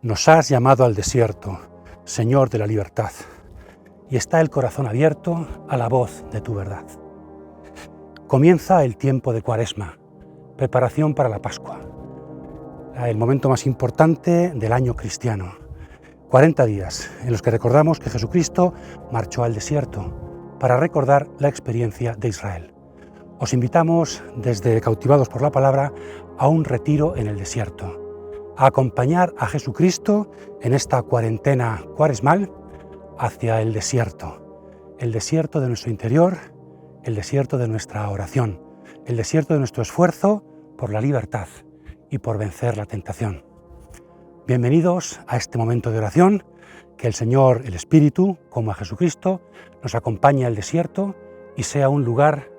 Nos has llamado al desierto, Señor de la libertad, y está el corazón abierto a la voz de tu verdad. Comienza el tiempo de Cuaresma, preparación para la Pascua, el momento más importante del año cristiano. 40 días en los que recordamos que Jesucristo marchó al desierto para recordar la experiencia de Israel. Os invitamos, desde Cautivados por la Palabra, a un retiro en el desierto, a acompañar a Jesucristo en esta cuarentena cuaresmal hacia el desierto de nuestro interior, el desierto de nuestra oración, el desierto de nuestro esfuerzo por la libertad y por vencer la tentación. Bienvenidos a este momento de oración, que el Señor, el Espíritu, como a Jesucristo, nos acompañe al desierto y sea un lugar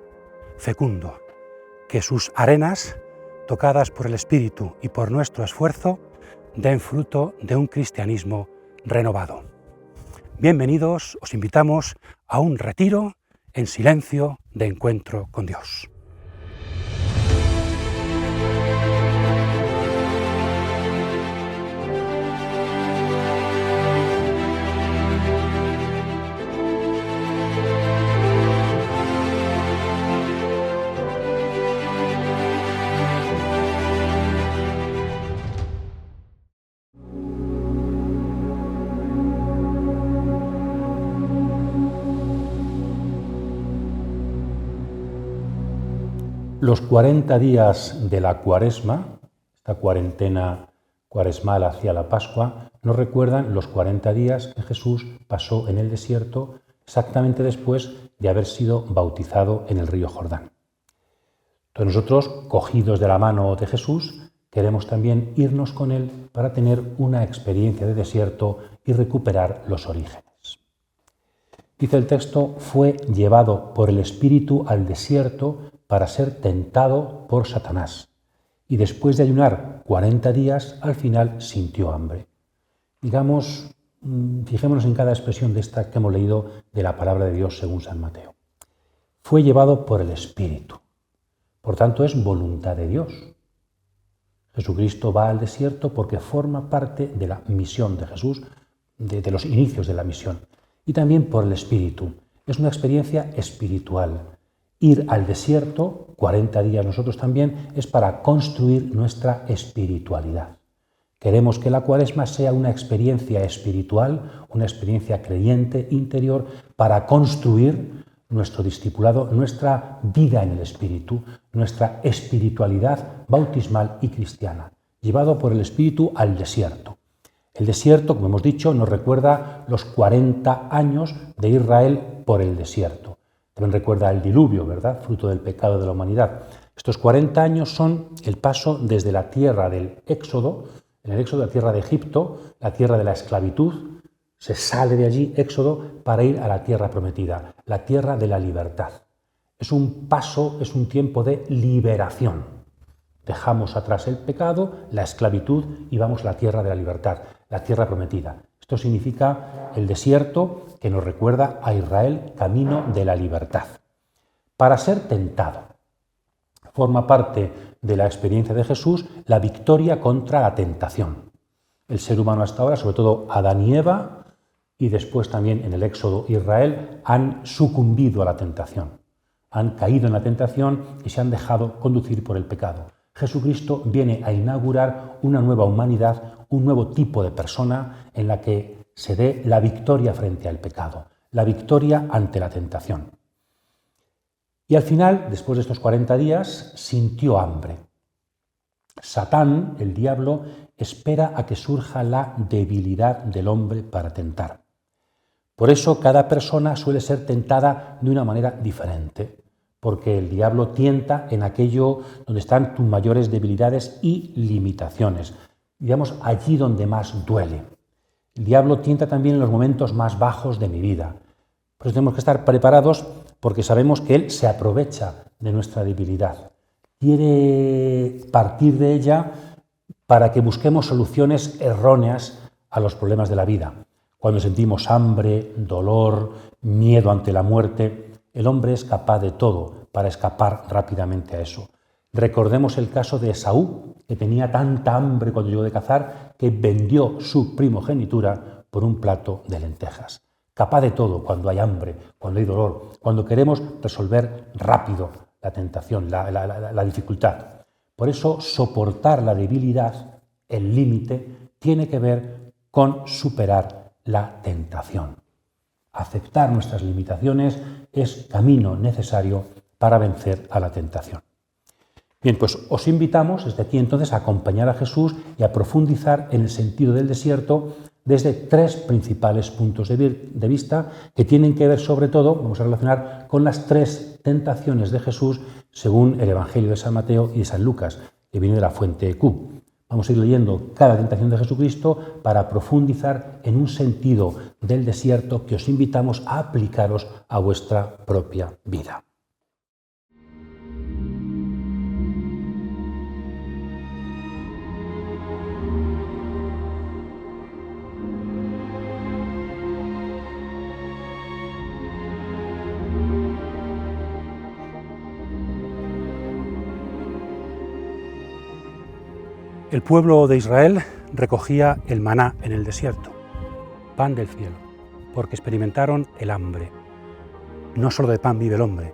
fecundo, que sus arenas, tocadas por el Espíritu y por nuestro esfuerzo, den fruto de un cristianismo renovado. Bienvenidos, os invitamos a un retiro en silencio de encuentro con Dios. Los 40 días de la Cuaresma, esta cuarentena cuaresmal hacia la Pascua, nos recuerdan los 40 días que Jesús pasó en el desierto exactamente después de haber sido bautizado en el río Jordán. Entonces nosotros, cogidos de la mano de Jesús, queremos también irnos con Él para tener una experiencia de desierto y recuperar los orígenes. Dice el texto, fue llevado por el Espíritu al desierto para ser tentado por Satanás. Y después de ayunar 40 días, al final sintió hambre. Digamos, fijémonos en cada expresión de esta que hemos leído de la palabra de Dios según San Mateo. Fue llevado por el Espíritu. Por tanto, es voluntad de Dios. Jesucristo va al desierto porque forma parte de la misión de Jesús, de los inicios de la misión. Y también por el Espíritu. Es una experiencia espiritual. Ir al desierto, 40 días nosotros también, es para construir nuestra espiritualidad. Queremos que la Cuaresma sea una experiencia espiritual, una experiencia creyente interior para construir nuestro discipulado, nuestra vida en el Espíritu, nuestra espiritualidad bautismal y cristiana, llevado por el Espíritu al desierto. El desierto, como hemos dicho, nos recuerda los 40 años de Israel por el desierto. También recuerda el diluvio, ¿verdad? Fruto del pecado de la humanidad. Estos 40 años son el paso desde la tierra del Éxodo, en el Éxodo, la tierra de Egipto, la tierra de la esclavitud. Se sale de allí, Éxodo, para ir a la tierra prometida, la tierra de la libertad. Es un paso, es un tiempo de liberación. Dejamos atrás el pecado, la esclavitud y vamos a la tierra de la libertad, la tierra prometida. Esto significa el desierto que nos recuerda a Israel, camino de la libertad. Para ser tentado. Forma parte de la experiencia de Jesús la victoria contra la tentación. El ser humano hasta ahora, sobre todo Adán y Eva, y después también en el Éxodo Israel, han sucumbido a la tentación. Han caído en la tentación y se han dejado conducir por el pecado. Jesucristo viene a inaugurar una nueva humanidad, un nuevo tipo de persona en la que se dé la victoria frente al pecado, la victoria ante la tentación. Y al final, después de estos 40 días, sintió hambre. Satán, el diablo, espera a que surja la debilidad del hombre para tentar. Por eso cada persona suele ser tentada de una manera diferente, porque el diablo tienta en aquello donde están tus mayores debilidades y limitaciones, digamos allí donde más duele. El diablo tienta también en los momentos más bajos de mi vida. Por eso tenemos que estar preparados porque sabemos que él se aprovecha de nuestra debilidad. Quiere partir de ella para que busquemos soluciones erróneas a los problemas de la vida. Cuando sentimos hambre, dolor, miedo ante la muerte, el hombre es capaz de todo para escapar rápidamente a eso. Recordemos el caso de Esaú, que tenía tanta hambre cuando llegó de cazar que vendió su primogenitura por un plato de lentejas. Capaz de todo cuando hay hambre, cuando hay dolor, cuando queremos resolver rápido la tentación, la dificultad. Por eso, soportar la debilidad, el límite, tiene que ver con superar la tentación. Aceptar nuestras limitaciones es camino necesario para vencer a la tentación. Bien, pues os invitamos desde aquí entonces a acompañar a Jesús y a profundizar en el sentido del desierto desde tres principales puntos de vista que tienen que ver sobre todo, vamos a relacionar con las tres tentaciones de Jesús según el Evangelio de San Mateo y de San Lucas, que viene de la fuente Q. Vamos a ir leyendo cada tentación de Jesucristo para profundizar en un sentido del desierto que os invitamos a aplicaros a vuestra propia vida. El pueblo de Israel recogía el maná en el desierto, pan del cielo, porque experimentaron el hambre. No solo de pan vive el hombre.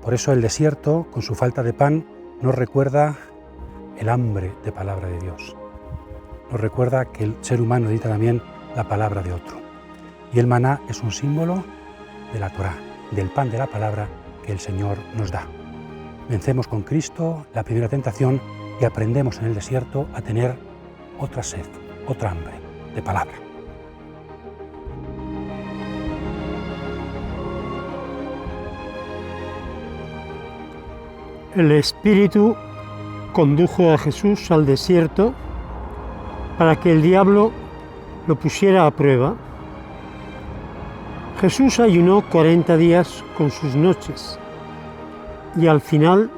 Por eso el desierto, con su falta de pan, nos recuerda el hambre de palabra de Dios. Nos recuerda que el ser humano necesita también la palabra de otro. Y el maná es un símbolo de la Torá, del pan de la palabra que el Señor nos da. Vencemos con Cristo la primera tentación y aprendemos en el desierto a tener otra sed, otra hambre de palabra. El Espíritu condujo a Jesús al desierto para que el diablo lo pusiera a prueba. Jesús ayunó 40 días con sus noches y al final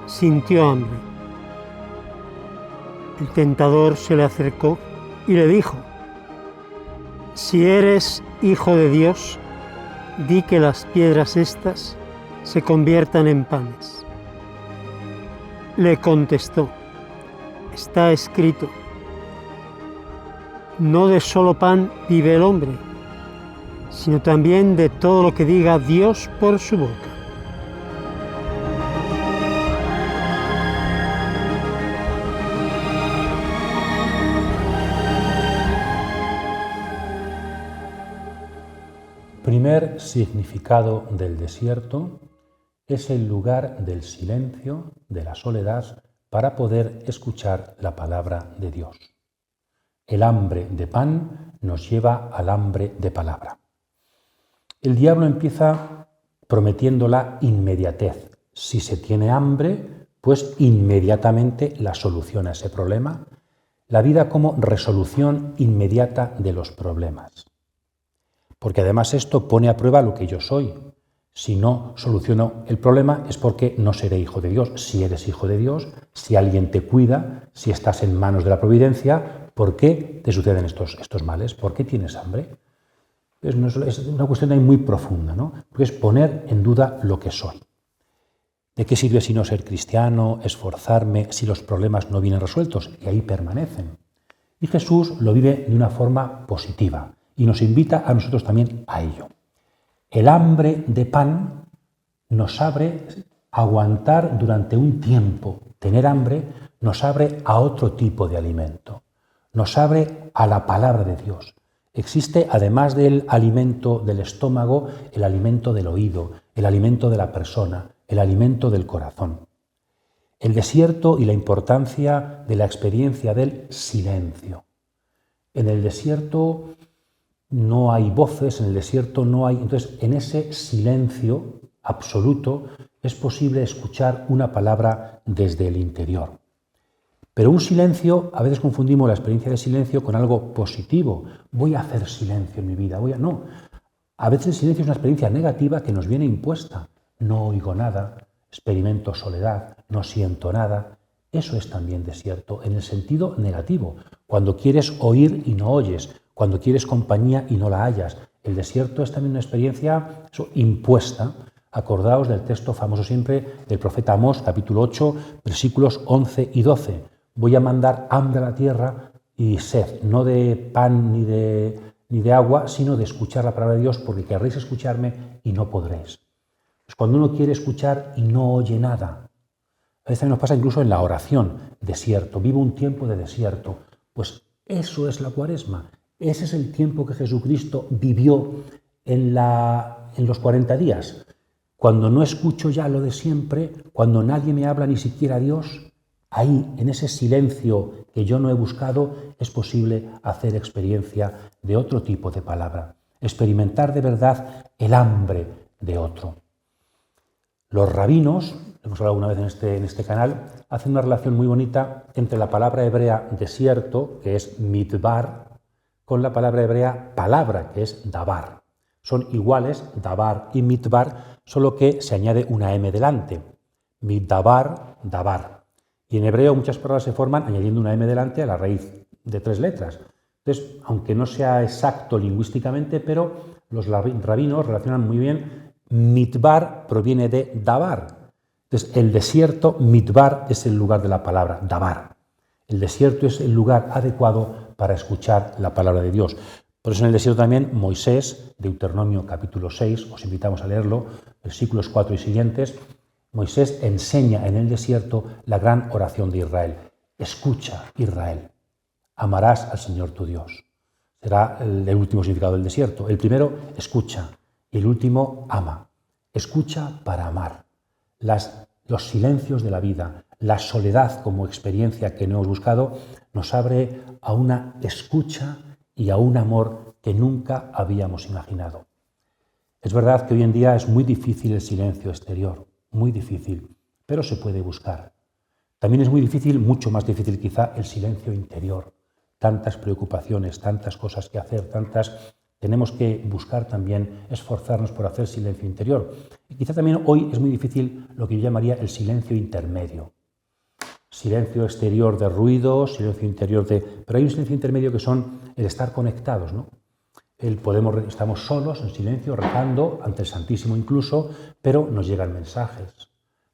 sintió hambre. El tentador se le acercó y le dijo: «Si eres hijo de Dios, di que las piedras estas se conviertan en panes». Le contestó: «Está escrito, no de solo pan vive el hombre, sino también de todo lo que diga Dios por su boca». Primer significado del desierto es el lugar del silencio, de la soledad, para poder escuchar la palabra de Dios. El hambre de pan nos lleva al hambre de palabra. El diablo empieza prometiendo la inmediatez. Si se tiene hambre, pues inmediatamente la solución a ese problema. La vida como resolución inmediata de los problemas. Porque además esto pone a prueba lo que yo soy. Si no soluciono el problema es porque no seré hijo de Dios. Si eres hijo de Dios, si alguien te cuida, si estás en manos de la providencia, ¿por qué te suceden estos males? ¿Por qué tienes hambre? Es una cuestión ahí muy profunda, ¿no? Porque es poner en duda lo que soy. ¿De qué sirve si no ser cristiano, esforzarme, si los problemas no vienen resueltos? Y ahí permanecen. Y Jesús lo vive de una forma positiva. Y nos invita a nosotros también a ello. El hambre de pan nos abre a aguantar durante un tiempo. Tener hambre nos abre a otro tipo de alimento. Nos abre a la palabra de Dios. Existe, además del alimento del estómago, el alimento del oído, el alimento de la persona, el alimento del corazón. El desierto y la importancia de la experiencia del silencio. En el desierto no hay voces, en el desierto no hay... Entonces, en ese silencio absoluto es posible escuchar una palabra desde el interior. Pero un silencio, a veces confundimos la experiencia de silencio con algo positivo. Voy a hacer silencio en mi vida, No. A veces el silencio es una experiencia negativa que nos viene impuesta. No oigo nada, experimento soledad, no siento nada. Eso es también desierto, en el sentido negativo. Cuando quieres oír y no oyes, cuando quieres compañía y no la hallas. El desierto es también una experiencia impuesta. Acordaos del texto famoso siempre del profeta Amós, capítulo 8, versículos 11 y 12. Voy a mandar hambre a la tierra y sed, no de pan ni de agua, sino de escuchar la palabra de Dios, porque querréis escucharme y no podréis. Pues cuando uno quiere escuchar y no oye nada, a veces nos pasa incluso en la oración, desierto, vivo un tiempo de desierto. Pues eso es la Cuaresma, ese es el tiempo que Jesucristo vivió en los 40 días. Cuando no escucho ya lo de siempre, cuando nadie me habla, ni siquiera Dios, ahí, en ese silencio que yo no he buscado, es posible hacer experiencia de otro tipo de palabra, experimentar de verdad el hambre de otro. Los rabinos, hemos hablado una vez en este canal, hacen una relación muy bonita entre la palabra hebrea desierto, que es midbar, con la palabra hebrea palabra, que es dabar. Son iguales, dabar y midbar, solo que se añade una M delante. Middabar, dabar. Y en hebreo muchas palabras se forman añadiendo una M delante a la raíz de 3 letras. Entonces, aunque no sea exacto lingüísticamente, pero los rabinos relacionan muy bien. Midbar proviene de dabar. Entonces, el desierto, midbar, es el lugar de la palabra, dabar. El desierto es el lugar adecuado para escuchar la palabra de Dios. Por eso en el desierto también Moisés, Deuteronomio capítulo 6, os invitamos a leerlo, versículos 4 y siguientes, Moisés enseña en el desierto la gran oración de Israel. Escucha, Israel, amarás al Señor tu Dios. Será el último significado del desierto. El primero, escucha, y el último, ama. Escucha para amar. Los silencios de la vida, la soledad como experiencia que no hemos buscado, nos abre a una escucha y a un amor que nunca habíamos imaginado. Es verdad que hoy en día es muy difícil el silencio exterior, muy difícil, pero se puede buscar. También es muy difícil, mucho más difícil quizá, el silencio interior. Tantas preocupaciones, tantas cosas que hacer, tenemos que buscar también, esforzarnos por hacer silencio interior. Y quizá también hoy es muy difícil lo que yo llamaría el silencio intermedio. Silencio exterior de ruido, silencio interior de... Pero hay un silencio intermedio que son el estar conectados, ¿no? Estamos solos, en silencio, rezando, ante el Santísimo incluso, pero nos llegan mensajes.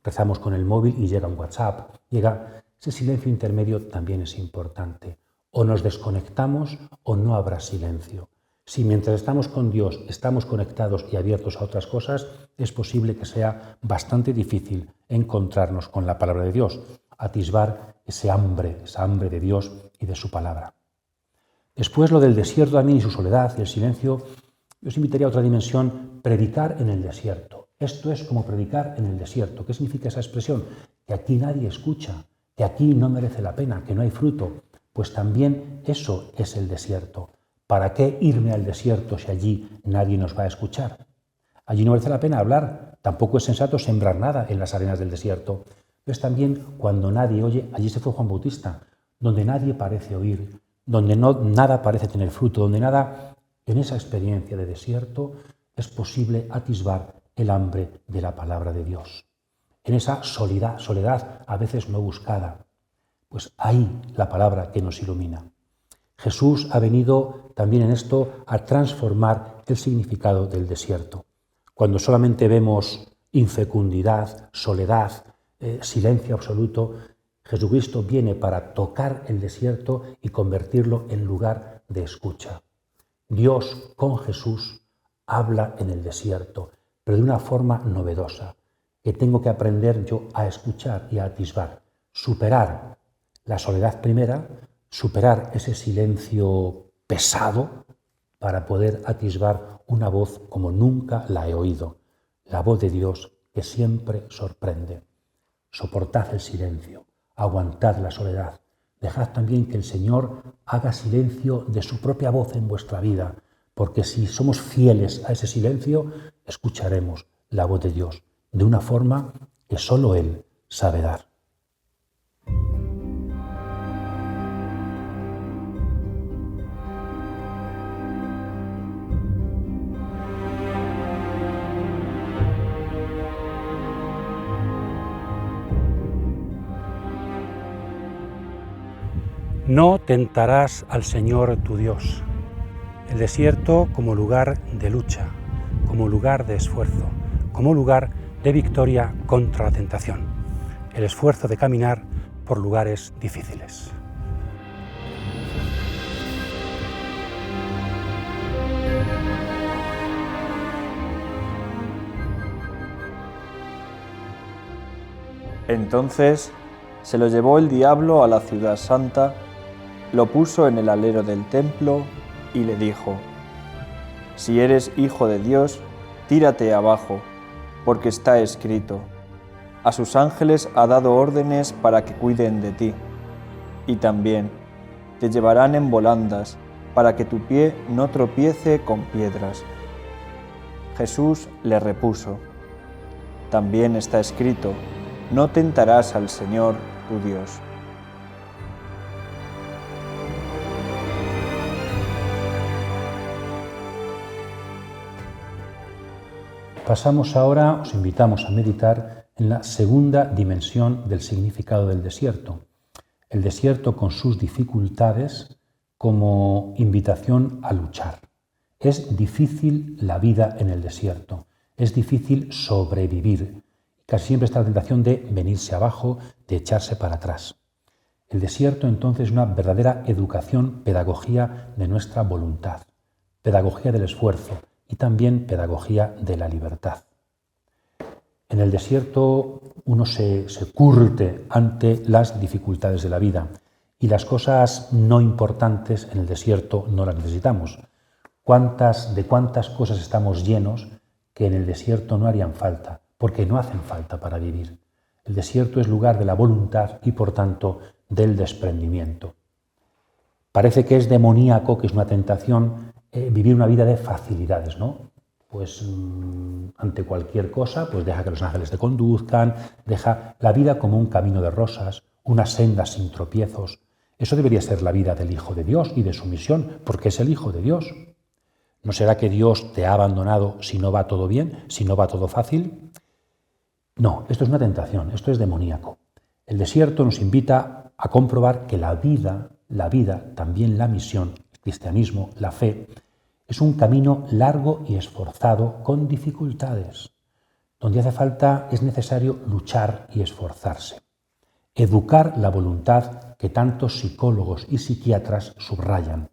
Rezamos con el móvil y llega un WhatsApp. Ese silencio intermedio también es importante. O nos desconectamos o no habrá silencio. Si mientras estamos con Dios estamos conectados y abiertos a otras cosas, es posible que sea bastante difícil encontrarnos con la palabra de Dios, atisbar esa hambre de Dios y de su palabra. Después lo del desierto también y su soledad y el silencio, yo os invitaría a otra dimensión, predicar en el desierto. Esto es como predicar en el desierto. ¿Qué significa esa expresión? Que aquí nadie escucha, que aquí no merece la pena, que no hay fruto. Pues también eso es el desierto. ¿Para qué irme al desierto si allí nadie nos va a escuchar? Allí no merece la pena hablar, tampoco es sensato sembrar nada en las arenas del desierto. Entonces también cuando nadie oye, allí se fue Juan Bautista, donde nadie parece oír, donde nada parece tener fruto, donde nada, en esa experiencia de desierto, es posible atisbar el hambre de la palabra de Dios. En esa soledad a veces no buscada, pues ahí la palabra que nos ilumina. Jesús ha venido también en esto a transformar el significado del desierto. Cuando solamente vemos infecundidad, soledad, silencio absoluto, Jesucristo viene para tocar el desierto y convertirlo en lugar de escucha. Dios con Jesús habla en el desierto, pero de una forma novedosa, que tengo que aprender yo a escuchar y a atisbar, superar la soledad primera, superar ese silencio pesado para poder atisbar una voz como nunca la he oído, la voz de Dios que siempre sorprende. Soportad el silencio, aguantad la soledad, dejad también que el Señor haga silencio de su propia voz en vuestra vida, porque si somos fieles a ese silencio, escucharemos la voz de Dios de una forma que solo Él sabe dar. No tentarás al Señor tu Dios. El desierto como lugar de lucha, como lugar de esfuerzo, como lugar de victoria contra la tentación, el esfuerzo de caminar por lugares difíciles. Entonces se lo llevó el diablo a la ciudad santa, lo puso en el alero del templo y le dijo: «Si eres hijo de Dios, tírate abajo, porque está escrito: a sus ángeles ha dado órdenes para que cuiden de ti, y también te llevarán en volandas, para que tu pie no tropiece con piedras». Jesús le repuso: «También está escrito: no tentarás al Señor tu Dios». Pasamos ahora, os invitamos a meditar en la segunda dimensión del significado del desierto. El desierto con sus dificultades como invitación a luchar. Es difícil la vida en el desierto, es difícil sobrevivir. Casi siempre está la tentación de venirse abajo, de echarse para atrás. El desierto entonces es una verdadera educación, pedagogía de nuestra voluntad, pedagogía del esfuerzo y también pedagogía de la libertad. En el desierto uno se curte ante las dificultades de la vida y las cosas no importantes en el desierto no las necesitamos. ¿De cuántas cosas estamos llenos que en el desierto no harían falta? Porque no hacen falta para vivir. El desierto es lugar de la voluntad y, por tanto, del desprendimiento. Parece que es demoníaco, que es una tentación, vivir una vida de facilidades, ¿no? Pues ante cualquier cosa, pues deja que los ángeles te conduzcan, deja la vida como un camino de rosas, una senda sin tropiezos. Eso debería ser la vida del Hijo de Dios y de su misión, porque es el Hijo de Dios. ¿No será que Dios te ha abandonado si no va todo bien, si no va todo fácil? No, esto es una tentación, esto es demoníaco. El desierto nos invita a comprobar que la vida, también la misión, el cristianismo, la fe, es un camino largo y esforzado con dificultades, donde es necesario luchar y esforzarse. Educar la voluntad que tantos psicólogos y psiquiatras subrayan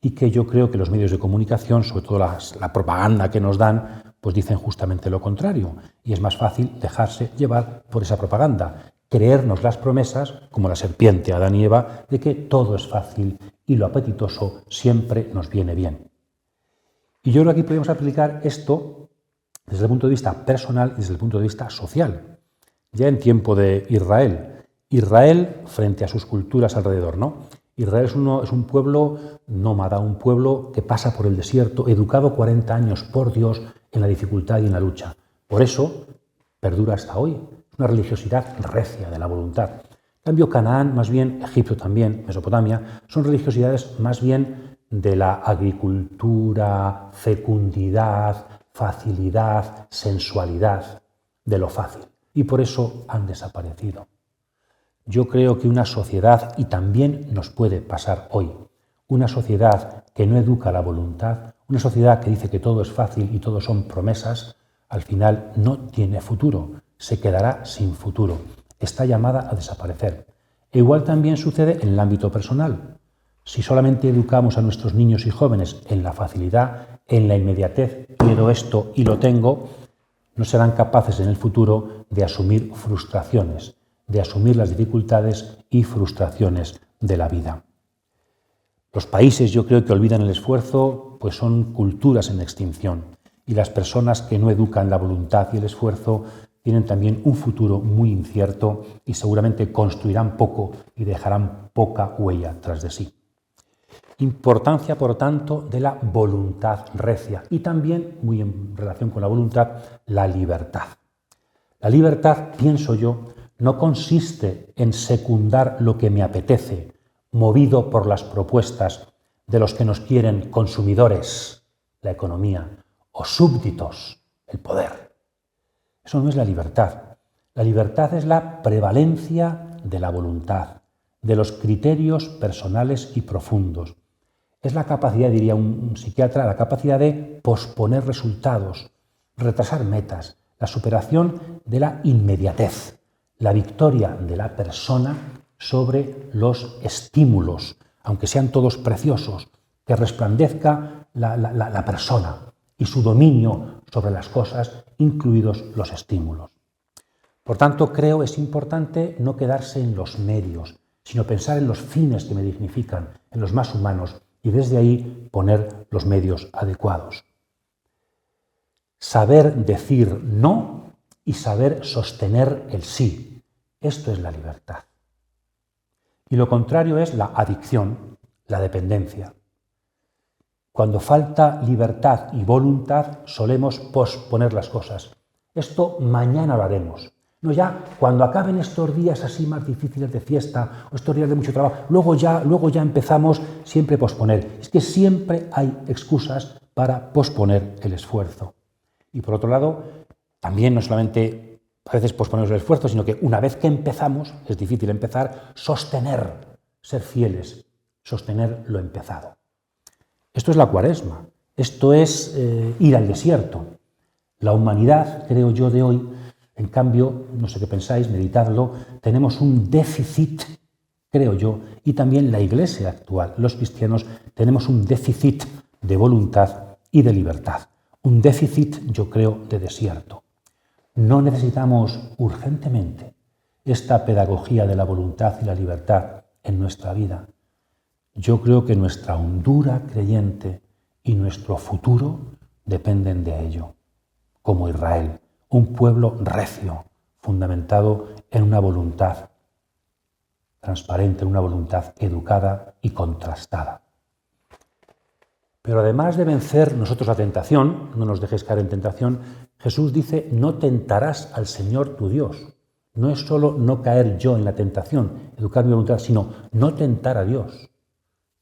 y que yo creo que los medios de comunicación, sobre todo la propaganda que nos dan, pues dicen justamente lo contrario, y es más fácil dejarse llevar por esa propaganda, creernos las promesas, como la serpiente Adán y Eva, de que todo es fácil y lo apetitoso siempre nos viene bien. Y yo creo que aquí podemos aplicar esto desde el punto de vista personal y desde el punto de vista social. Ya en tiempo de Israel frente a sus culturas alrededor, ¿no? Israel es un pueblo nómada, un pueblo que pasa por el desierto, educado 40 años por Dios en la dificultad y en la lucha. Por eso perdura hasta hoy. Es una religiosidad recia de la voluntad. En cambio, Canaán, más bien, Egipto también, Mesopotamia, son religiosidades más bien de la agricultura, fecundidad, facilidad, sensualidad, de lo fácil. Y por eso han desaparecido. Yo creo que una sociedad, y también nos puede pasar hoy, una sociedad que no educa la voluntad, una sociedad que dice que todo es fácil y todo son promesas, al final no tiene futuro, se quedará sin futuro, está llamada a desaparecer. E igual también sucede en el ámbito personal. Si solamente educamos a nuestros niños y jóvenes en la facilidad, en la inmediatez, quiero esto y lo tengo, no serán capaces en el futuro de asumir frustraciones, de asumir las dificultades y frustraciones de la vida. Los países, yo creo que olvidan el esfuerzo, pues son culturas en extinción. Y las personas que no educan la voluntad y el esfuerzo tienen también un futuro muy incierto y seguramente construirán poco y dejarán poca huella tras de sí. Importancia, por tanto, de la voluntad recia y también, muy en relación con la voluntad, la libertad. La libertad, pienso yo, no consiste en secundar lo que me apetece, movido por las propuestas de los que nos quieren consumidores, la economía, o súbditos, el poder. Eso no es la libertad. La libertad es la prevalencia de la voluntad, de los criterios personales y profundos. Es la capacidad, diría un psiquiatra, la capacidad de posponer resultados, retrasar metas, la superación de la inmediatez, la victoria de la persona sobre los estímulos, aunque sean todos preciosos, que resplandezca la persona y su dominio sobre las cosas, incluidos los estímulos. Por tanto, creo es importante no quedarse en los medios, sino pensar en los fines que me dignifican, en los más humanos, y desde ahí poner los medios adecuados. Saber decir no y saber sostener el sí. Esto es la libertad. Y lo contrario es la adicción, la dependencia. Cuando falta libertad y voluntad, solemos posponer las cosas. Esto mañana lo haremos. No, ya cuando acaben estos días así más difíciles de fiesta o estos días de mucho trabajo, luego ya empezamos siempre a posponer. Es que siempre hay excusas para posponer el esfuerzo. Y por otro lado, también no solamente a veces posponemos el esfuerzo, sino que una vez que empezamos, es difícil empezar, sostener, ser fieles, sostener lo empezado. Esto es la Cuaresma, esto es ir al desierto. La humanidad, creo yo, de hoy, en cambio, no sé qué pensáis, meditadlo, tenemos un déficit, creo yo, y también la Iglesia actual, los cristianos, tenemos un déficit de voluntad y de libertad. Un déficit, yo creo, de desierto. No necesitamos urgentemente esta pedagogía de la voluntad y la libertad en nuestra vida. Yo creo que nuestra hondura creyente y nuestro futuro dependen de ello, como Israel. Un pueblo recio, fundamentado en una voluntad transparente, en una voluntad educada y contrastada. Pero además de vencer nosotros la tentación, no nos dejes caer en tentación, Jesús dice, no tentarás al Señor tu Dios. No es solo no caer yo en la tentación, educar mi voluntad, sino no tentar a Dios.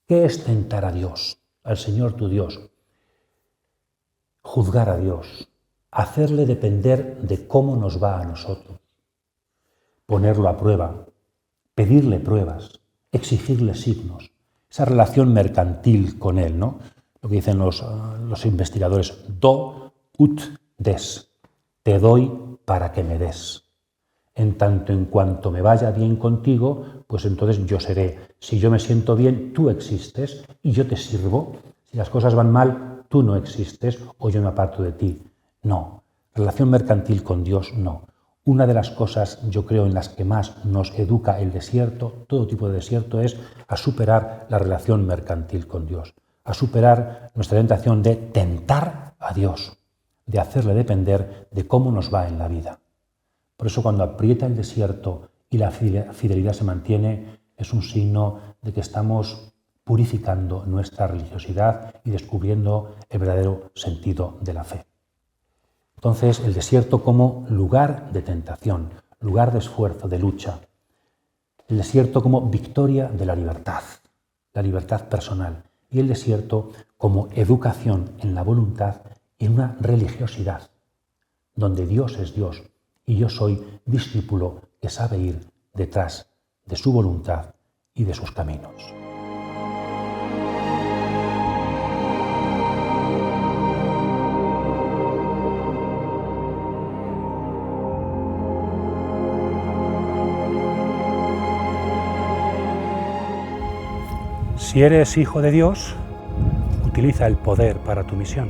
¿Qué es tentar a Dios, al Señor tu Dios? Juzgar a Dios. Hacerle depender de cómo nos va a nosotros, ponerlo a prueba, pedirle pruebas, exigirle signos, esa relación mercantil con él, ¿no? Lo que dicen los investigadores, do ut des, te doy para que me des. En tanto en cuanto me vaya bien contigo, pues entonces yo seré. Si yo me siento bien, tú existes y yo te sirvo. Si las cosas van mal, tú no existes o yo me aparto de ti. No, relación mercantil con Dios no. Una de las cosas, yo creo, en las que más nos educa el desierto, todo tipo de desierto, es a superar la relación mercantil con Dios, a superar nuestra tentación de tentar a Dios, de hacerle depender de cómo nos va en la vida. Por eso cuando aprieta el desierto y la fidelidad se mantiene, es un signo de que estamos purificando nuestra religiosidad y descubriendo el verdadero sentido de la fe. Entonces, el desierto como lugar de tentación, lugar de esfuerzo, de lucha. El desierto como victoria de la libertad personal. Y el desierto como educación en la voluntad y en una religiosidad, donde Dios es Dios y yo soy discípulo que sabe ir detrás de su voluntad y de sus caminos. Si eres hijo de Dios, utiliza el poder para tu misión.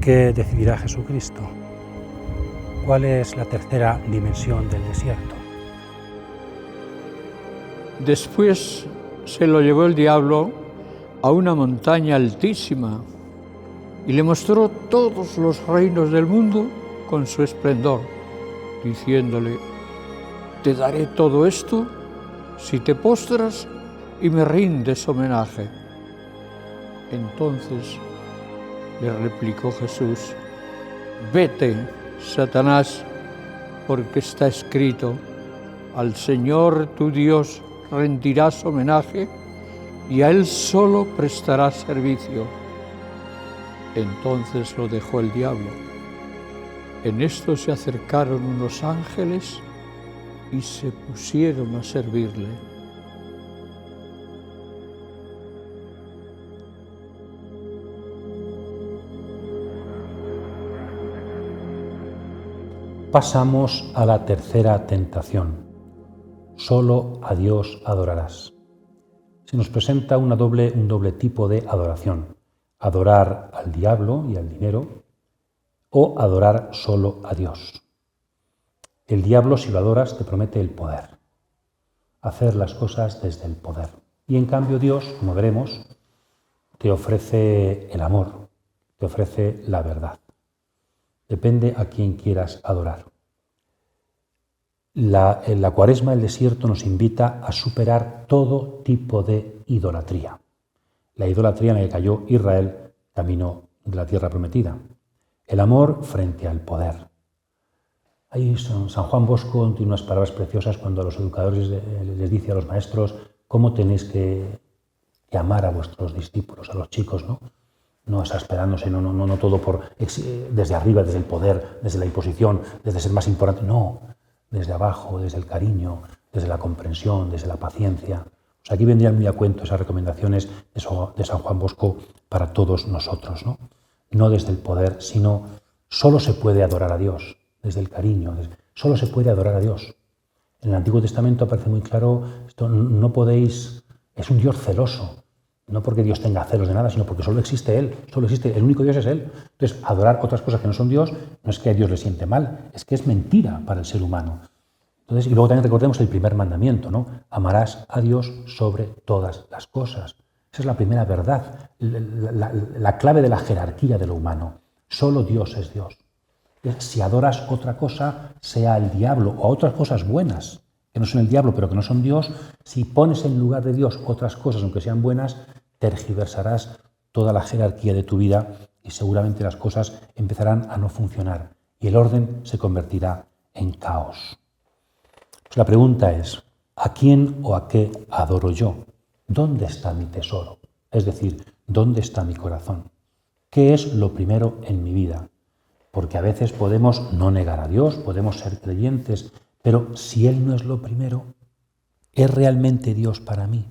¿Qué decidirá Jesucristo? ¿Cuál es la tercera dimensión del desierto? Después se lo llevó el diablo a una montaña altísima y le mostró todos los reinos del mundo con su esplendor, diciéndole, te daré todo esto si te postras y me rindes homenaje. Entonces le replicó Jesús, vete, Satanás, porque está escrito, al Señor tu Dios rendirás homenaje y a Él solo prestarás servicio. Entonces lo dejó el diablo. En esto se acercaron unos ángeles y se pusieron a servirle. pasamos a la tercera tentación. Solo a Dios adorarás. Se nos presenta un doble tipo de adoración. Adorar al diablo y al dinero o adorar solo a Dios. El diablo, si lo adoras, te promete el poder. Hacer las cosas desde el poder. Y en cambio Dios, como veremos, te ofrece el amor, te ofrece la verdad. Depende a quién quieras adorar. En la Cuaresma, el desierto nos invita a superar todo tipo de idolatría. La idolatría en la que cayó Israel camino de la tierra prometida. El amor frente al poder. Ahí San Juan Bosco tiene unas palabras preciosas cuando a los educadores les dice a los maestros cómo tenéis que amar a vuestros discípulos, a los chicos, ¿no? No exasperándose, no todo desde arriba, desde el poder, desde la imposición, desde ser más importante. No, desde abajo, desde el cariño, desde la comprensión, desde la paciencia. O sea, aquí vendrían muy a cuento esas recomendaciones de San Juan Bosco para todos nosotros, ¿no? No desde el poder, sino solo se puede adorar a Dios, desde el cariño, solo se puede adorar a Dios. En el Antiguo Testamento aparece muy claro, esto no podéis, es un Dios celoso. No porque Dios tenga celos de nada, sino porque solo existe Él. Solo existe, el único Dios es Él. Entonces, adorar otras cosas que no son Dios no es que a Dios le siente mal, es que es mentira para el ser humano. Entonces, y luego también recordemos el primer mandamiento, ¿no? Amarás a Dios sobre todas las cosas. Esa es la primera verdad, la clave de la jerarquía de lo humano. Solo Dios es Dios. Entonces, si adoras otra cosa, sea el diablo o otras cosas buenas, que no son el diablo, pero que no son Dios, si pones en lugar de Dios otras cosas, aunque sean buenas, tergiversarás toda la jerarquía de tu vida y seguramente las cosas empezarán a no funcionar y el orden se convertirá en caos. Pues la pregunta es, ¿a quién o a qué adoro yo? ¿Dónde está mi tesoro? Es decir, ¿dónde está mi corazón? ¿Qué es lo primero en mi vida? Porque a veces podemos no negar a Dios, podemos ser creyentes, pero si Él no es lo primero, ¿es realmente Dios para mí?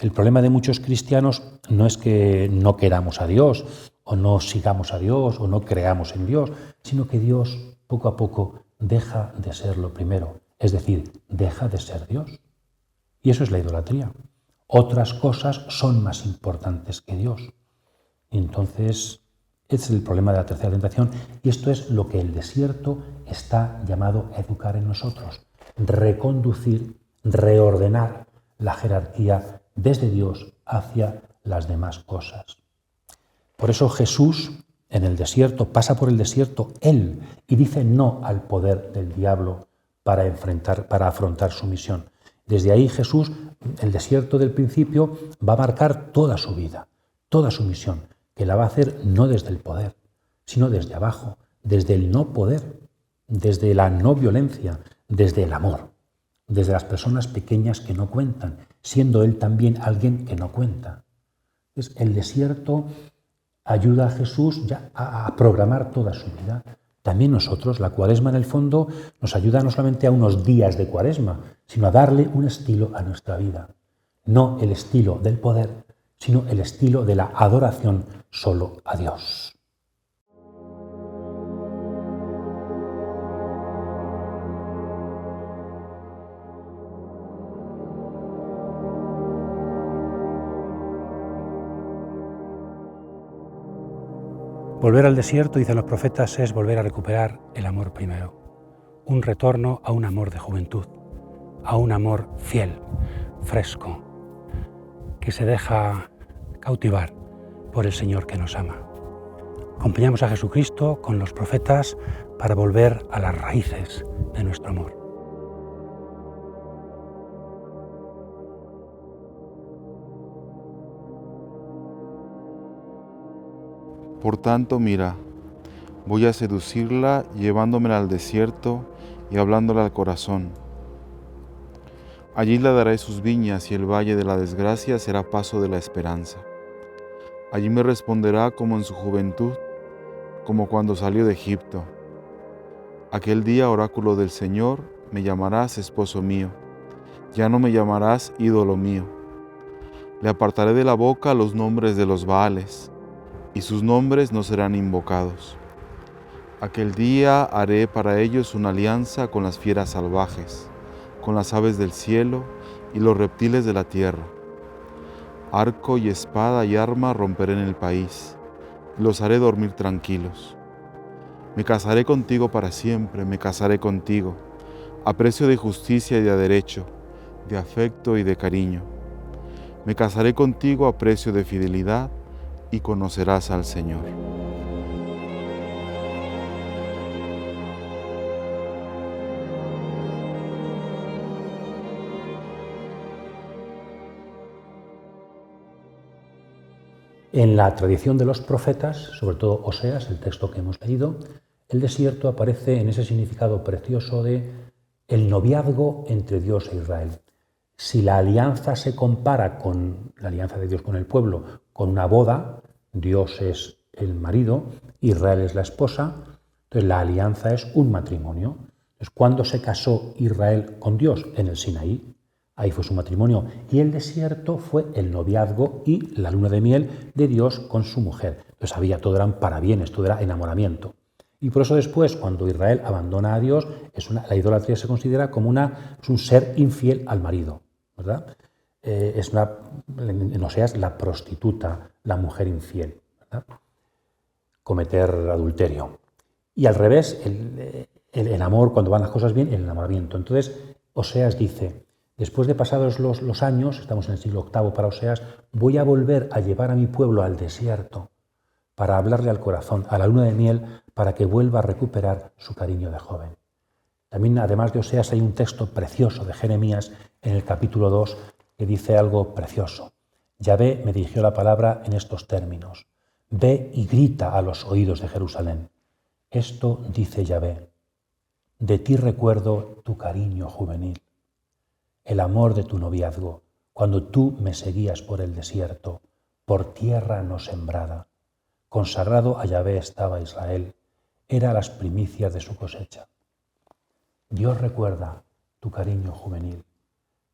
El problema de muchos cristianos no es que no queramos a Dios, o no sigamos a Dios, o no creamos en Dios, sino que Dios poco a poco deja de ser lo primero, es decir, deja de ser Dios. Y eso es la idolatría. Otras cosas son más importantes que Dios. Y entonces, ese es el problema de la tercera tentación, y esto es lo que el desierto está llamado a educar en nosotros. Reconducir, reordenar la jerarquía desde Dios hacia las demás cosas. Por eso Jesús en el desierto, pasa por el desierto Él y dice no al poder del diablo para afrontar su misión. Desde ahí Jesús, el desierto del principio, va a marcar toda su vida, toda su misión, que la va a hacer no desde el poder, sino desde abajo, desde el no poder, desde la no violencia, desde el amor, desde las personas pequeñas que no cuentan, siendo Él también alguien que no cuenta. Entonces, el desierto ayuda a Jesús ya a programar toda su vida. También nosotros, la Cuaresma en el fondo, nos ayuda no solamente a unos días de Cuaresma, sino a darle un estilo a nuestra vida. No el estilo del poder, sino el estilo de la adoración solo a Dios. Volver al desierto, dicen los profetas, es volver a recuperar el amor primero. Un retorno a un amor de juventud, a un amor fiel, fresco, que se deja cautivar por el Señor que nos ama. Acompañamos a Jesucristo con los profetas para volver a las raíces de nuestro amor. Por tanto, mira, voy a seducirla llevándomela al desierto y hablándola al corazón. Allí le daré sus viñas y el valle de la desgracia será paso de la esperanza. Allí me responderá como en su juventud, como cuando salió de Egipto. Aquel día, oráculo del Señor, me llamarás esposo mío, ya no me llamarás ídolo mío. Le apartaré de la boca los nombres de los Baales, y sus nombres no serán invocados. Aquel día haré para ellos una alianza con las fieras salvajes, con las aves del cielo y los reptiles de la tierra. Arco y espada y arma romperé en el país, y los haré dormir tranquilos. Me casaré contigo para siempre, me casaré contigo, a precio de justicia y de derecho, de afecto y de cariño. Me casaré contigo a precio de fidelidad, y conocerás al Señor. En la tradición de los profetas, sobre todo Oseas, el texto que hemos leído, el desierto aparece en ese significado precioso de el noviazgo entre Dios e Israel. Si la alianza se compara con la alianza de Dios con el pueblo, con una boda, Dios es el marido, Israel es la esposa, entonces la alianza es un matrimonio. Entonces, ¿cuándo se casó Israel con Dios? En el Sinaí. Ahí fue su matrimonio. Y el desierto fue el noviazgo y la luna de miel de Dios con su mujer. Entonces todo eran parabienes, todo era enamoramiento. Y por eso después, cuando Israel abandona a Dios, la idolatría se considera como es un ser infiel al marido, ¿verdad? En Oseas, la prostituta, la mujer infiel, ¿verdad? Cometer adulterio. Y al revés, el amor, cuando van las cosas bien, el enamoramiento. Entonces, Oseas dice: después de pasados los años, estamos en el siglo VIII para Oseas, voy a volver a llevar a mi pueblo al desierto para hablarle al corazón, a la luna de miel, para que vuelva a recuperar su cariño de joven. También, además de Oseas, hay un texto precioso de Jeremías en el capítulo 2 que dice algo precioso. Yahvé me dirigió la palabra en estos términos: ve y grita a los oídos de Jerusalén. Esto dice Yahvé: de ti recuerdo tu cariño juvenil, el amor de tu noviazgo, cuando tú me seguías por el desierto, por tierra no sembrada. Consagrado a Yahvé estaba Israel, era las primicias de su cosecha. Dios recuerda tu cariño juvenil.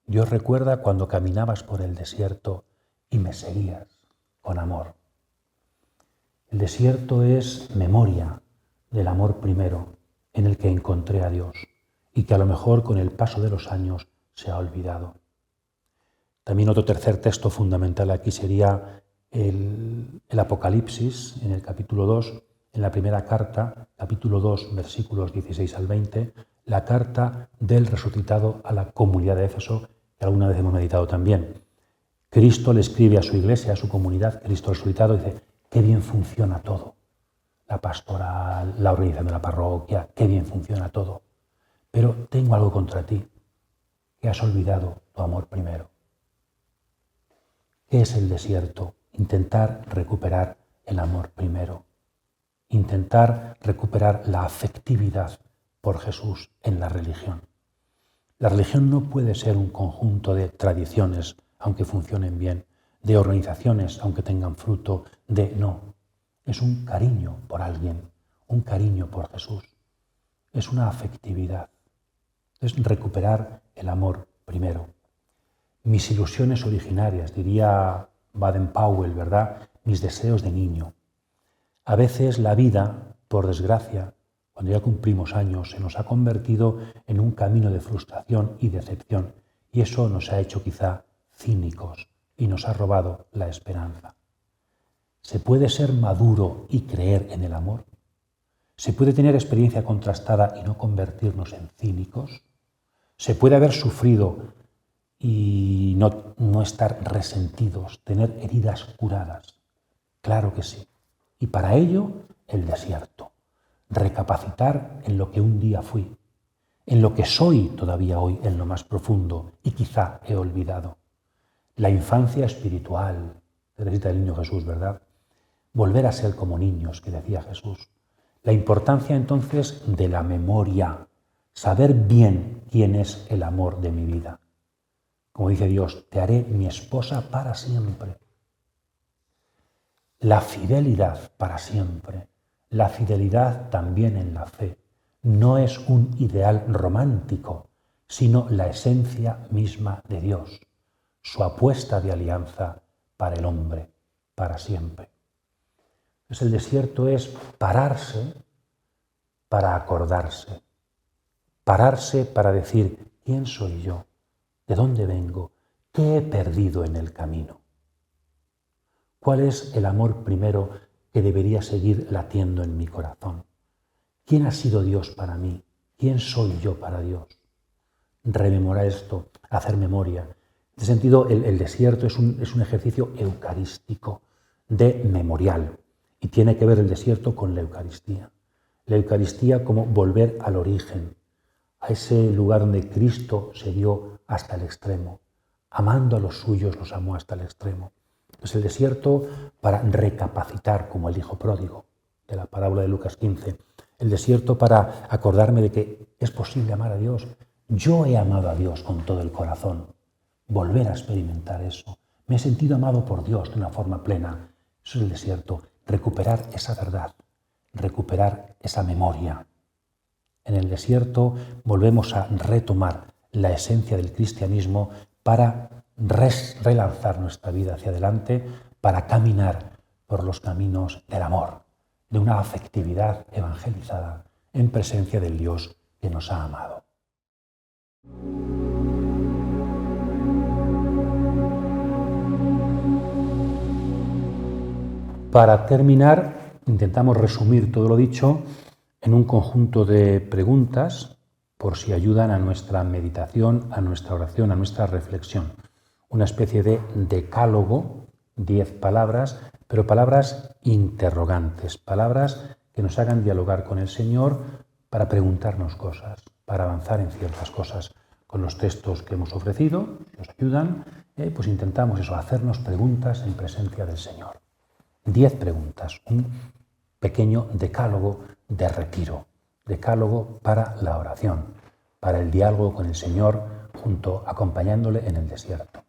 Dios recuerda cuando caminabas por el desierto y me seguías con amor. El desierto es memoria del amor primero en el que encontré a Dios y que a lo mejor con el paso de los años se ha olvidado. También otro tercer texto fundamental aquí sería el Apocalipsis, en el capítulo 2, en la primera carta, capítulo 2, versículos 16 al 20, la carta del resucitado a la comunidad de Éfeso, que alguna vez hemos meditado también. Cristo le escribe a su iglesia, a su comunidad, Cristo resucitado, dice: qué bien funciona todo. La pastoral, la organización de la parroquia, qué bien funciona todo. Pero tengo algo contra ti, que has olvidado tu amor primero. ¿Qué es el desierto? Intentar recuperar el amor primero. Intentar recuperar la afectividad por Jesús en la religión. La religión no puede ser un conjunto de tradiciones, aunque funcionen bien, de organizaciones, aunque tengan fruto, no. Es un cariño por alguien, un cariño por Jesús. Es una afectividad. Es recuperar el amor primero. Mis ilusiones originarias, diría Baden-Powell, ¿verdad? Mis deseos de niño. A veces la vida, por desgracia, cuando ya cumplimos años, se nos ha convertido en un camino de frustración y decepción, y eso nos ha hecho quizá cínicos y nos ha robado la esperanza. ¿Se puede ser maduro y creer en el amor? ¿Se puede tener experiencia contrastada y no convertirnos en cínicos? ¿Se puede haber sufrido y no estar resentidos, tener heridas curadas? Claro que sí. Y para ello, el desierto. Recapacitar en lo que un día fui, en lo que soy todavía hoy, en lo más profundo, y quizá he olvidado. La infancia espiritual, Teresita del Niño Jesús, ¿verdad? Volver a ser como niños, que decía Jesús. La importancia entonces de la memoria, saber bien quién es el amor de mi vida. Como dice Dios, te haré mi esposa para siempre. La fidelidad para siempre, la fidelidad también en la fe, no es un ideal romántico, sino la esencia misma de Dios, su apuesta de alianza para el hombre, para siempre. Entonces el desierto es pararse para acordarse, pararse para decir, ¿quién soy yo? ¿De dónde vengo? ¿Qué he perdido en el camino? ¿Cuál es el amor primero que debería seguir latiendo en mi corazón? ¿Quién ha sido Dios para mí? ¿Quién soy yo para Dios? Rememorar esto, hacer memoria. En este sentido, el desierto es un ejercicio eucarístico, de memorial, y tiene que ver el desierto con la Eucaristía. La Eucaristía como volver al origen, a ese lugar donde Cristo se dio hasta el extremo. Amando a los suyos, los amó hasta el extremo. Es el desierto para recapacitar, como el hijo pródigo de la parábola de Lucas 15. El desierto para acordarme de que es posible amar a Dios. Yo he amado a Dios con todo el corazón. Volver a experimentar eso. Me he sentido amado por Dios de una forma plena. Eso es el desierto. Recuperar esa verdad. Recuperar esa memoria. En el desierto volvemos a retomar la esencia del cristianismo para relanzar nuestra vida hacia adelante, para caminar por los caminos del amor, de una afectividad evangelizada en presencia del Dios que nos ha amado. Para terminar, intentamos resumir todo lo dicho en un conjunto de preguntas por si ayudan a nuestra meditación, a nuestra oración, a nuestra reflexión. Una especie de decálogo, 10 palabras, pero palabras interrogantes, palabras que nos hagan dialogar con el Señor para preguntarnos cosas, para avanzar en ciertas cosas. Con los textos que hemos ofrecido, si nos ayudan, pues intentamos eso, hacernos preguntas en presencia del Señor. 10 preguntas, un pequeño decálogo de retiro, decálogo para la oración, para el diálogo con el Señor, acompañándole en el desierto.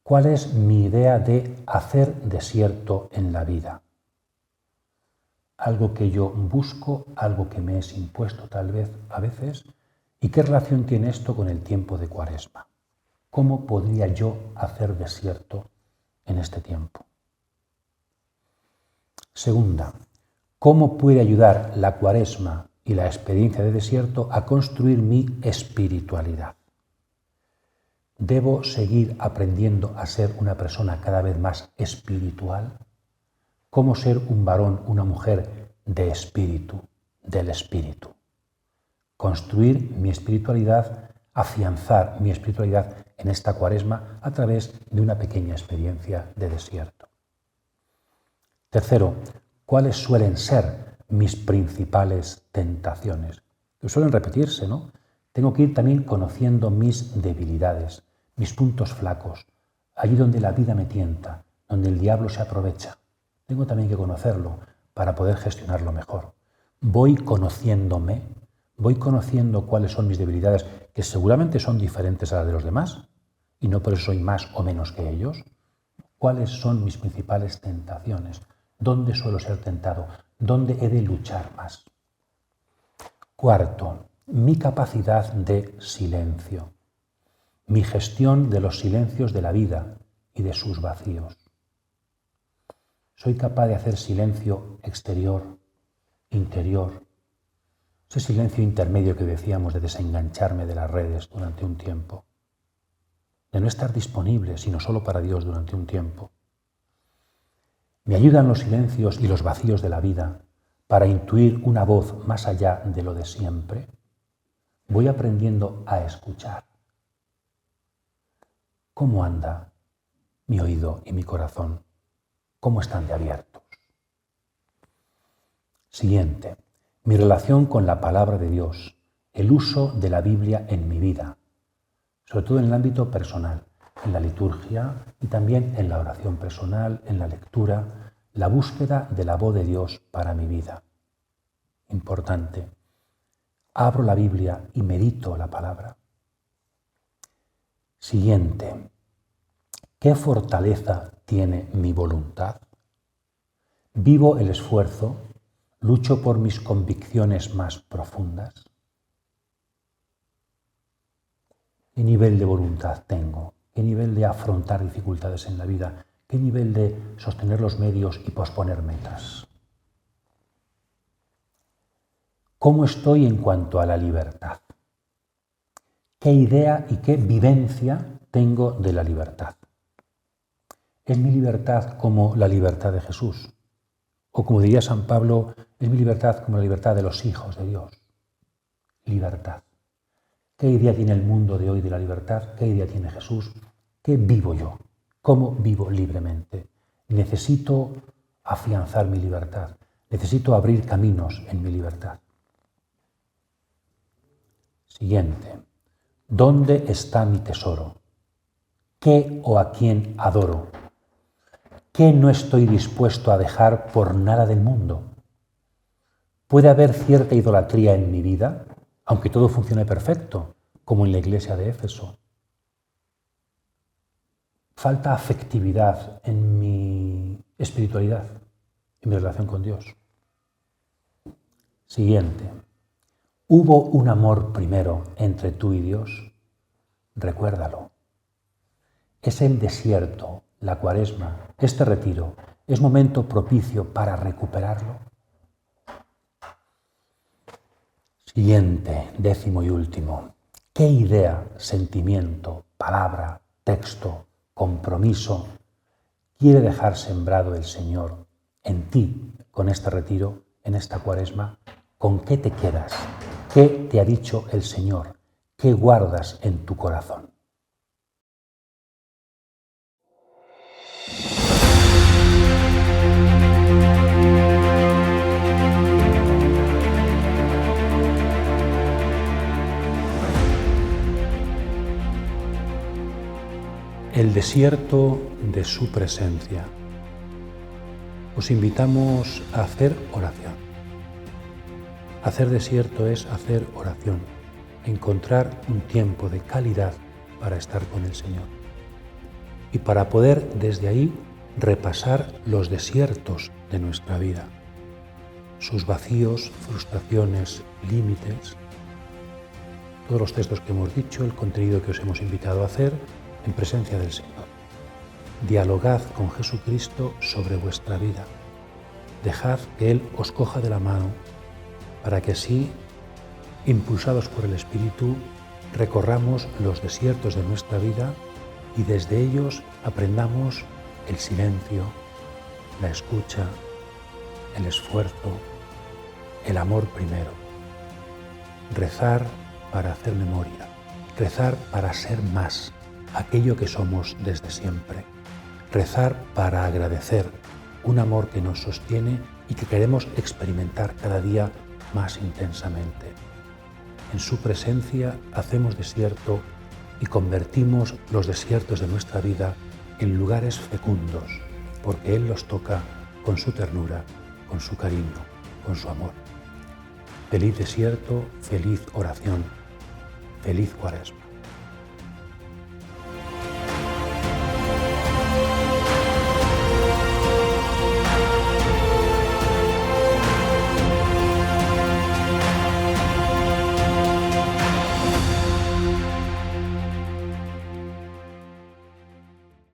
¿Cuál es mi idea de hacer desierto en la vida? Algo que yo busco, algo que me es impuesto tal vez a veces. ¿Y qué relación tiene esto con el tiempo de Cuaresma? ¿Cómo podría yo hacer desierto en este tiempo? Segunda, ¿cómo puede ayudar la Cuaresma y la experiencia de desierto a construir mi espiritualidad? ¿Debo seguir aprendiendo a ser una persona cada vez más espiritual? ¿Cómo ser un varón, una mujer de espíritu, del espíritu? Construir mi espiritualidad, afianzar mi espiritualidad en esta Cuaresma a través de una pequeña experiencia de desierto. Tercero, ¿cuáles suelen ser mis principales tentaciones? Que suelen repetirse, ¿no? Tengo que ir también conociendo mis debilidades, mis puntos flacos, allí donde la vida me tienta, donde el diablo se aprovecha. Tengo también que conocerlo para poder gestionarlo mejor. Voy conociéndome, voy conociendo cuáles son mis debilidades, que seguramente son diferentes a las de los demás, y no por eso soy más o menos que ellos. ¿Cuáles son mis principales tentaciones? ¿Dónde suelo ser tentado? ¿Dónde he de luchar más? Cuarto, mi capacidad de silencio, mi gestión de los silencios de la vida y de sus vacíos. Soy capaz de hacer silencio exterior, interior, ese silencio intermedio que decíamos de desengancharme de las redes durante un tiempo, de no estar disponible sino solo para Dios durante un tiempo. Me ayudan los silencios y los vacíos de la vida para intuir una voz más allá de lo de siempre. Voy aprendiendo a escuchar. ¿Cómo anda mi oído y mi corazón? ¿Cómo están de abiertos? Siguiente, mi relación con la palabra de Dios, el uso de la Biblia en mi vida, sobre todo en el ámbito personal, en la liturgia y también en la oración personal, en la lectura, la búsqueda de la voz de Dios para mi vida. Importante. Abro la Biblia y medito la palabra. Siguiente. ¿Qué fortaleza tiene mi voluntad? ¿Vivo el esfuerzo? ¿Lucho por mis convicciones más profundas? ¿Qué nivel de voluntad tengo? ¿Qué nivel de afrontar dificultades en la vida? ¿Qué nivel de sostener los medios y posponer metas? ¿Cómo estoy en cuanto a la libertad? ¿Qué idea y qué vivencia tengo de la libertad? ¿Es mi libertad como la libertad de Jesús? O como diría San Pablo, ¿es mi libertad como la libertad de los hijos de Dios? Libertad. ¿Qué idea tiene el mundo de hoy de la libertad? ¿Qué idea tiene Jesús? ¿Qué vivo yo? ¿Cómo vivo libremente? Necesito afianzar mi libertad. Necesito abrir caminos en mi libertad. Siguiente. ¿Dónde está mi tesoro? ¿Qué o a quién adoro? ¿Qué no estoy dispuesto a dejar por nada del mundo? ¿Puede haber cierta idolatría en mi vida, aunque todo funcione perfecto, como en la iglesia de Éfeso? ¿Falta afectividad en mi espiritualidad, en mi relación con Dios? Siguiente. ¿Hubo un amor primero entre tú y Dios? Recuérdalo. Es el desierto, la Cuaresma, este retiro, ¿es momento propicio para recuperarlo? Siguiente, 10º y último. ¿Qué idea, sentimiento, palabra, texto, compromiso quiere dejar sembrado el Señor en ti con este retiro, en esta Cuaresma? ¿Con qué te quedas? ¿Qué te ha dicho el Señor? ¿Qué guardas en tu corazón? El desierto de su presencia. Os invitamos a hacer oración. Hacer desierto es hacer oración, encontrar un tiempo de calidad para estar con el Señor. Y para poder desde ahí repasar los desiertos de nuestra vida, sus vacíos, frustraciones, límites, todos los textos que hemos dicho, el contenido que os hemos invitado a hacer en presencia del Señor. Dialogad con Jesucristo sobre vuestra vida. Dejad que Él os coja de la mano para que así, impulsados por el Espíritu, recorramos los desiertos de nuestra vida y desde ellos aprendamos el silencio, la escucha, el esfuerzo, el amor primero. Rezar para hacer memoria, rezar para ser más, aquello que somos desde siempre. Rezar para agradecer un amor que nos sostiene y que queremos experimentar cada día más intensamente. En su presencia hacemos desierto y convertimos los desiertos de nuestra vida en lugares fecundos, porque Él los toca con su ternura, con su cariño, con su amor. Feliz desierto, feliz oración, feliz Cuaresma.